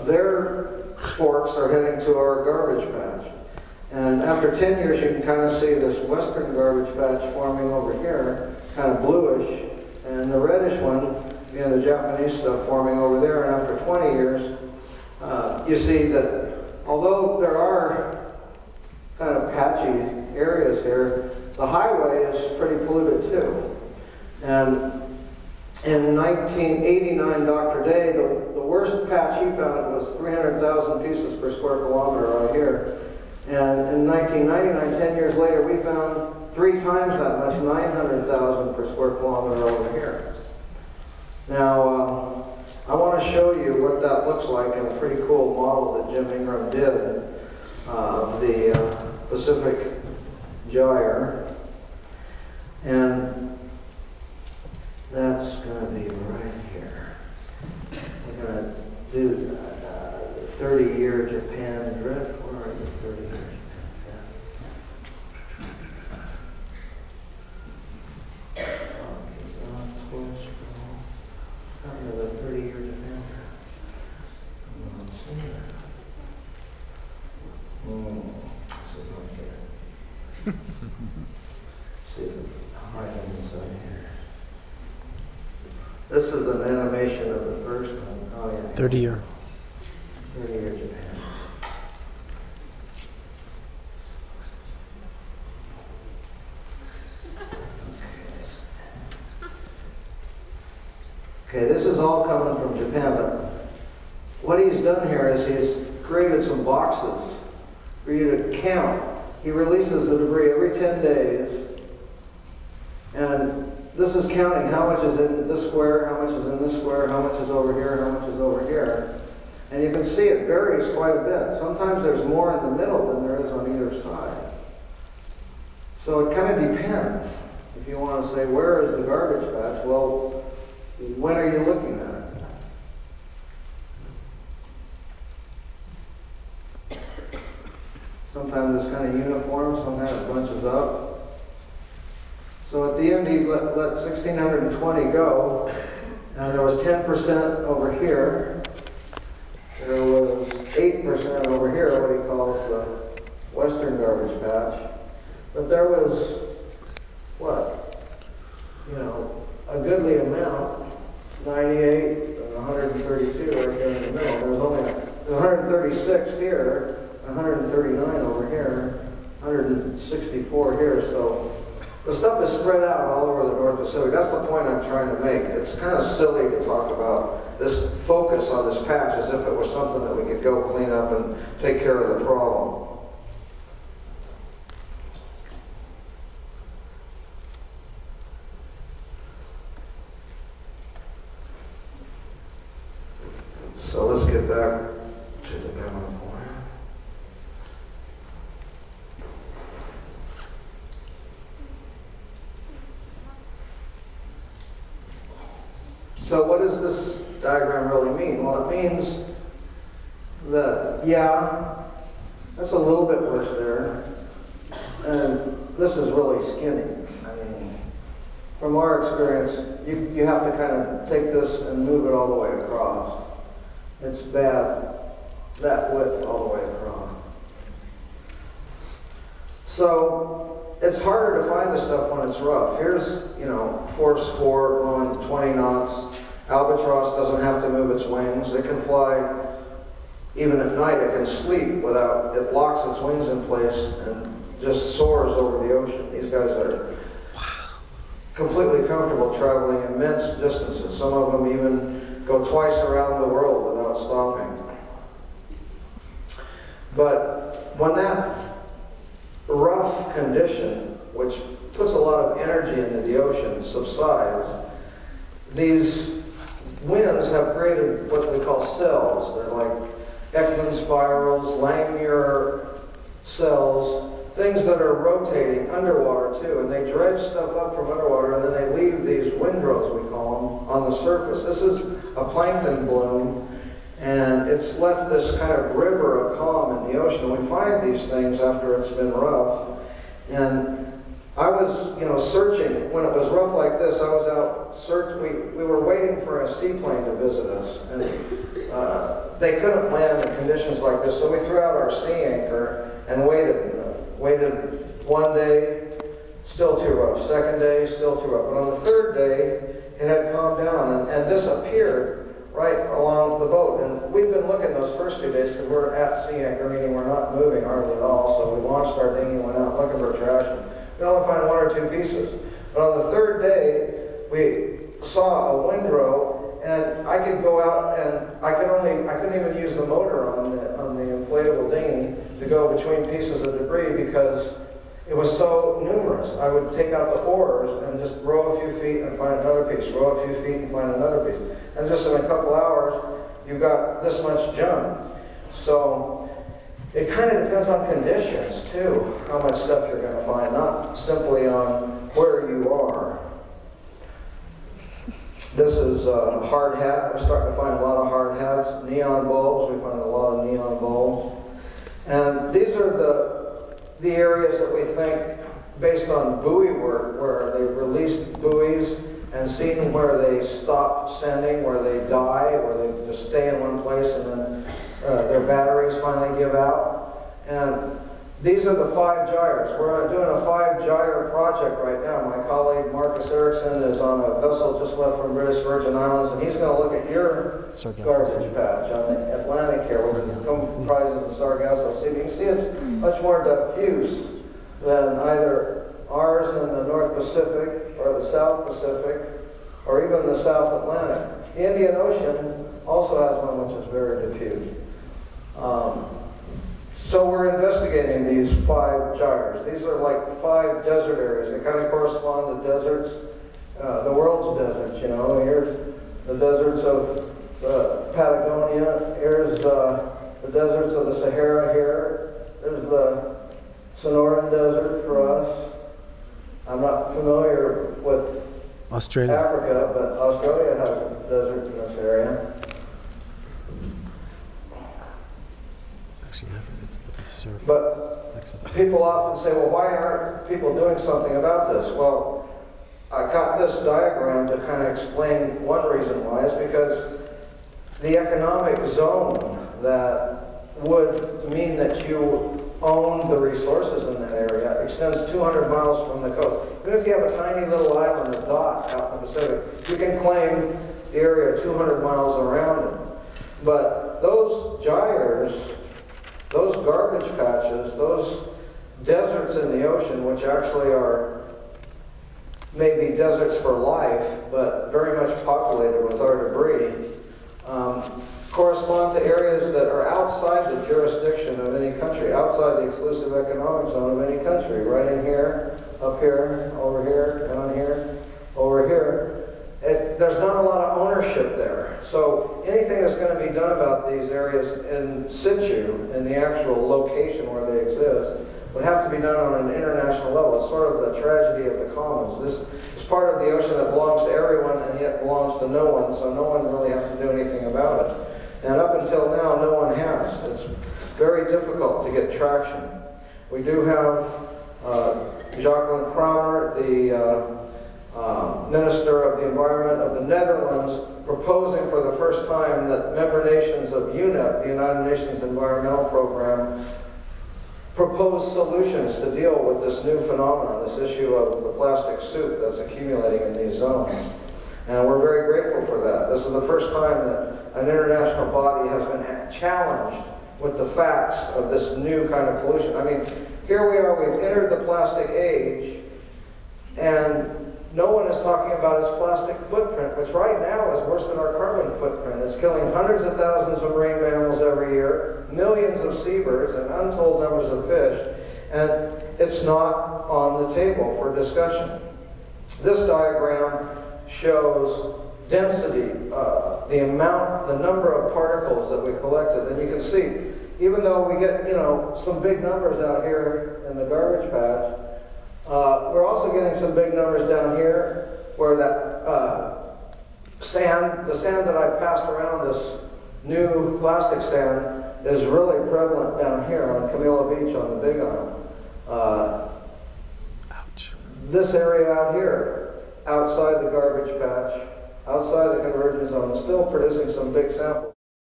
their forks are heading to our garbage patch. And after 10 years, you can kind of see this western garbage patch forming over here, kind of bluish, and the reddish one, the Japanese stuff, forming over there. And after 20 years, you see that although there are kind of patchy areas here, the highway is pretty polluted too. And in 1989, Dr. Day, the worst patch he found was 300,000 pieces per square kilometer right here. And in 1999, 10 years later, we found 3 times that much, 900,000 per square kilometer over here. Now, I want to show you what that looks like in a pretty cool model that Jim Ingram did of the Pacific Gyre. And that's going to be right here. We're going to do 30-year Japan drift. Where are you, 30 years Japan? The 30-year Japan drift. This is not good. See the high inside here. This is an animation of the first one. Oh yeah. 30-year. 30-year Japan. Okay, this is all coming from Japan, but what he's done here is he's created some boxes for you to count. He releases the debris every 10 days, and this is counting how much is in this square, how much is in this square, how much is over here, how much is over here. And you can see it varies quite a bit. Sometimes there's more in the middle than there is on either side. So it kind of depends. If you want to say, where is the garbage patch? Well, when are you looking at it? Sometimes it's kind of uniform, sometimes it bunches up. So at the end, he let 1,620 go, and there was 10% over here. There was 8% over here, what he calls the western garbage patch. But there was, what, a goodly amount, 98 and 132 right there in the middle. There was only 136 here, 139 over here, 164 here. So the stuff is spread out all over the North Pacific. That's the point I'm trying to make. It's kind of silly to talk about this focus on this patch as if it was something that we could go clean up and take care of the problem. So let's get back to the balance point. So what does this diagram really mean? Well, it means that, yeah, that's a little bit worse there. And this is really skinny. I mean, from our experience, you have to kind of take this and move it all the way across. It's bad, that width all the way across. So it's harder to find this stuff when it's rough. Here's, force 4 blowing 20 knots. Albatross doesn't have to move its wings. It can fly even at night. It can sleep without, it locks its wings in place and just soars over the ocean. These guys are completely comfortable traveling immense distances. Some of them even go twice around the world without stopping. But when that rough condition, which puts a lot of energy into the ocean, subsides, these winds have created what we call cells. They're like Ekman spirals, Langmuir cells, things that are rotating underwater too, and they dredge stuff up from underwater, and then they leave these windrows, we call them, on the surface. This is a plankton bloom, and it's left this kind of river of calm in the ocean. We find these things after it's been rough, and I was, searching when it was rough like this. I was out searching. We were waiting for a seaplane to visit us, and they couldn't land in conditions like this, so we threw out our sea anchor and waited. Waited one day, still too rough. Second day, still too rough. But on the third day, it had calmed down, and this appeared right along the boat. And we'd been looking those first 2 days because we're at sea anchor, meaning we're not moving hardly at all. So we launched our dinghy, went out looking for trash. And we only find 1 or 2 pieces. But on the third day, we saw a windrow. And I could go out and I couldn't even use the motor on the inflatable dinghy to go between pieces of debris because it was so numerous. I would take out the oars and just row a few feet and find another piece, row a few feet and find another piece. And just in a couple hours, you've got this much junk. So it kind of depends on conditions too, how much stuff you're going to find, not simply on where you are. This is a hard hat. We're starting to find a lot of hard hats. Neon bulbs, we find a lot of neon bulbs. And these are the areas that we think, based on buoy work, where they've released buoys and seen where they stop sending, where they die, where they just stay in one place and then their batteries finally give out. And these are the 5 gyres. We're doing a 5 gyre project right now. My colleague Marcus Erickson is on a vessel just left from British Virgin Islands, and he's going to look at your garbage patch on the Atlantic here, which comprises the Sargasso Sea. You can see it's much more diffuse than either ours in the North Pacific or the South Pacific or even the South Atlantic. The Indian Ocean also has one which is very diffuse. So we're investigating these 5 gyres. These are like 5 desert areas. They kind of correspond to deserts, the world's deserts, you know. Here's the deserts of Patagonia. Here's the deserts of the Sahara here. There's the Sonoran Desert for us. I'm not familiar with Australia. Africa, but Australia has a desert in this area. But people often say, well, why aren't people doing something about this? Well, I got this diagram to kind of explain one reason why. Is because the economic zone that would mean that you own the resources in that area extends 200 miles from the coast. Even if you have a tiny little island, a dot out in the Pacific, you can claim the area 200 miles around it. But those gyres, those garbage patches, those deserts in the ocean, which actually are maybe deserts for life, but very much populated with our debris, correspond to areas that are outside the jurisdiction of any country, outside the exclusive economic zone of any country, right in here, up here, over here, down here, over here. There's not a lot of ownership there. So anything that's going to be done about these areas in situ, in the actual location where they exist, would have to be done on an international level. It's sort of the tragedy of the commons. This is part of the ocean that belongs to everyone and yet belongs to no one, so no one really has to do anything about it. And up until now, no one has. It's very difficult to get traction. We do have Jacqueline Kramer, the Minister of the Environment of the Netherlands, proposing for the first time that member nations of UNEP, the United Nations Environmental Program, propose solutions to deal with this new phenomenon, this issue of the plastic soup that's accumulating in these zones. And we're very grateful for that. This is the first time that an international body has been challenged with the facts of this new kind of pollution. I mean, here we are, we've entered the plastic age, and no one is talking about its plastic footprint, which right now is worse than our carbon footprint. It's killing hundreds of thousands of marine mammals every year, millions of seabirds, and untold numbers of fish, and it's not on the table for discussion. This diagram shows density, the number of particles that we collected, and you can see, even though we get, some big numbers out here in the garbage patch, we're also getting some big numbers down here where that the sand that I passed around, this new plastic sand, is really prevalent down here on Camilla Beach on the Big Island. Ouch. This area out here, outside the garbage patch, outside the conversion zone, is still producing some big samples.